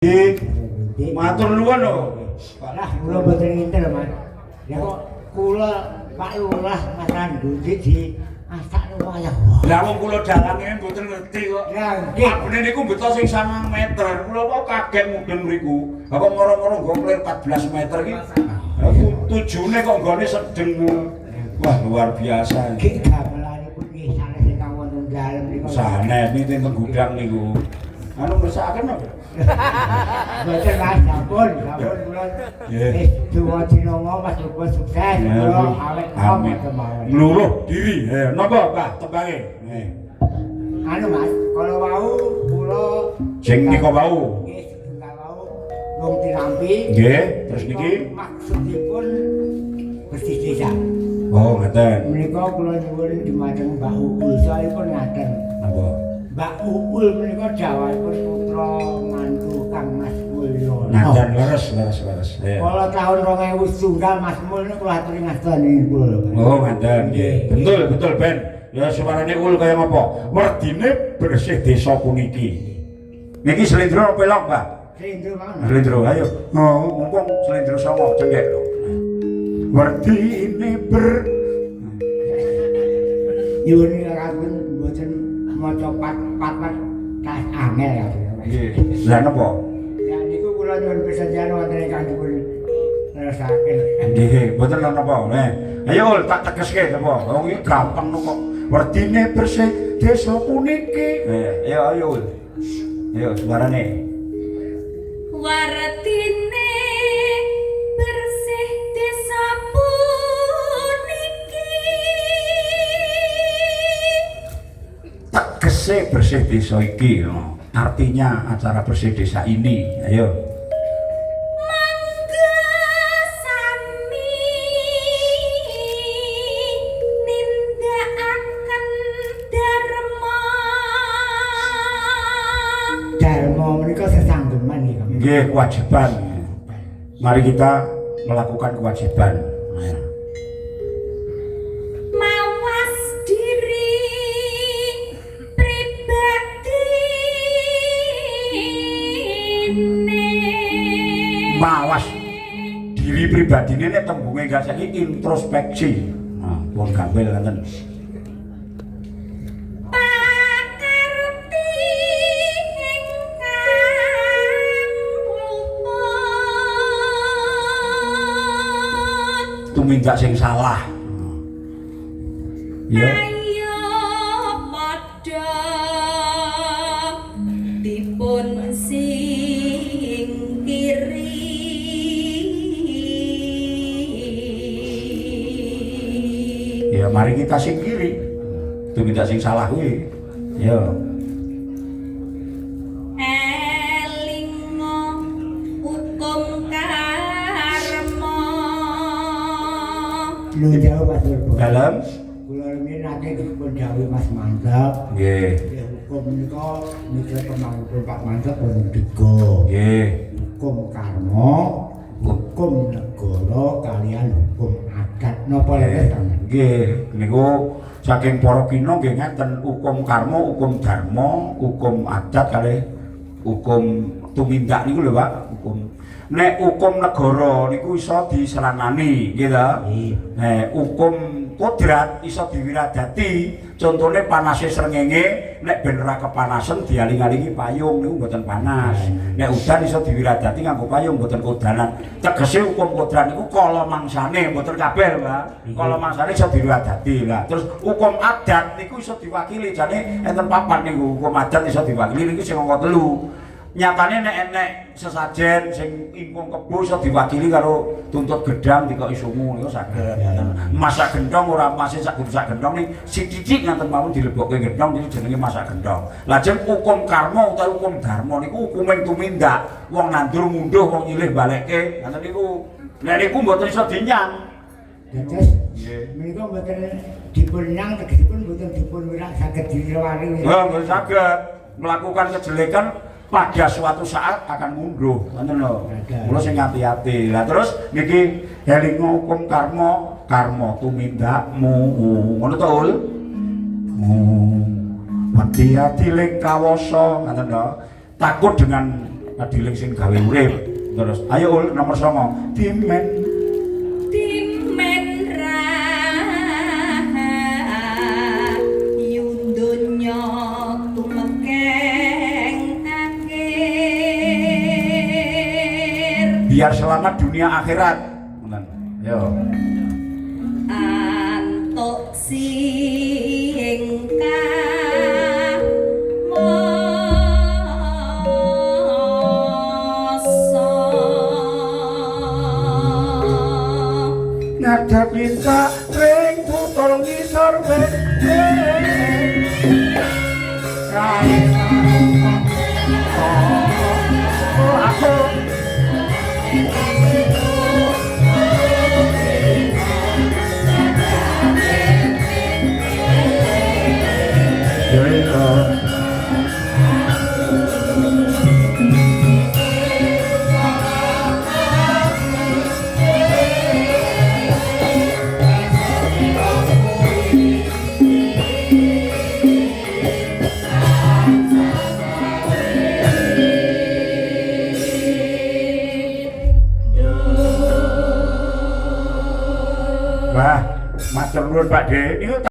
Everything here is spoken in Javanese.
Matur nuwun lho. Lah kula mboten ngintel, Mas. Ya kok kula Pak Lurah Mas Randu di asakne wayah. Lah wong kula dalange mboten ngerti kok. Lah nggih. Abene niku beto sing 9 meter. Kula kok kaget mudhun mriku. Apa moro-moro nggo klir 14 meter iki. Tujune kok nggone sedeng. Wah, luar biasa. Nggih gamelanipun nggih sanes ingkang wonten dalem niku. Sanes niki teng gudang niku. Anu ngersakaken apa? Mboten Mas, sampun kula. Wis duwa dinongo Mas Rupa sukses. Kula awet amin. Ngluruh diri. Napa, Pak? Tembange. Anu Mas, kalau wau kula Sing nika wau. nggih setunggal wau wong Tirampi. Nggih, terus niki maksudipun bersih desa. oh, ngaten. Menika kula nyuwun dumateng Mbak Uul, soalipun ngaten. Napa? Mbak Uul menika jawabipun putra mantu Kang Mas Mulyo. Ngaten leres. Kala tahun 2000 Mas Mul niku kula aturi ngastani kula. Oh, ngaten nggih. Betul Ben. Ya suarane ul kaya ngapa? Werdine bersih desa puniki. Niki slendro pelok, Pak. Slendro mawon. Slendro, ayo. Oh, mumpung slendro sama cengkek lho. Werdine Nyuwun kakun mboten maca pat tas angel ya. Nggih. Lah napa? Ya niku kula nyuwun persenjahan wonten ingkang dipun leresaken. Nggih, mboten napa. Ayo ul tak tegeske napa? Wong iki gampang kok. Werdine bersih desa puniki. Ayo ul. Ayo suarane. Wardine bersih desa puniki. Tegese bersih desa iki. Artinya acara bersih desa ini. Ayo. Mangga sami nindakaken dharma. Dharma menika sesanggeman nggih. Nggih, kewajiban. Mari kita melakukan kewajiban. Mawas diri pribadi. Mawas diri pribadine nek tembunge gak saiki introspeksi. Nah, pun gambel ngoten. Pakarti ingkang luput. Tumindak sing salah. Ya. Ayo padha dipun singkiri. Ya mari kita singkiri. Tumindak sing salah kuwi. Ya. Elingo hukum karma. Lu jauh Mas Durbo. Dalam Kula rumiyin nate dipun dawuh Mas Mantap. nggih. Ya hukum menika nika pemangku Pak Mantap wonten 3. Nggih. Hukum karma, hukum negara kalian hukum adat. Napa lek sampeyan? Nggih, niku saking para kina nggih ngeten hukum karma, hukum dharma, hukum adat kalih hukum tumindak niku lho Pak, hukum. Nek hukum negara niku iso diserangani, nggih ta? Nek hukum kodrat iso diwiradati. Contone panase srengenge, nek ben ora kepanasan dialing-alingi payung niku mboten panas. Nek udan iso diwiradati nganggo payung mboten kodanan. Tegese hukum kodrat niku kala mangsane mboten kabeh, Pak. Kala mangsane iso diwiradati. Lah terus hukum adat niku iso diwakili. Jane enten papat niku hukum adat iso diwakili niku sing angka 3. Nyatane nek enek sesajen sing ingkung kebo iso diwakili karo tuntut gedang dikoki sungu niku saged. Masak gendong ora masih sak gendong ning sithik ngaten mawon dilebokke gendong niku jenenge masak gendong. Lajeng hukum karma utawa hukum dharma niku hukume tumindak. Wong nandur munduh wong nyilih balekke. Ngaten niku. Nek niku mboten iso dinyang. Dados menika mboten dipun nyang tegesipun mboten dipun wirak saged dilewari. Oh, mboten saged melakukan kejelekan pada suatu saat akan munduh, ngoten lho. Kula sing ati-ati. Lah terus niki elingo hukum karma, karma tumindakmu. Ngono to, Ul? Hati-hati ling kawasa, ngoten lho. Takut dengan adiling sing gawe urip. Terus ayo ul nomor 9 dimen Timen rahayu donya tumekeng akhir biar selamat dunia akhirat. Ngoten. Yo. antuk singkang masa Ngadep minta ring putul ngisor ben aku Wah, matur nuwun Pak De. Niku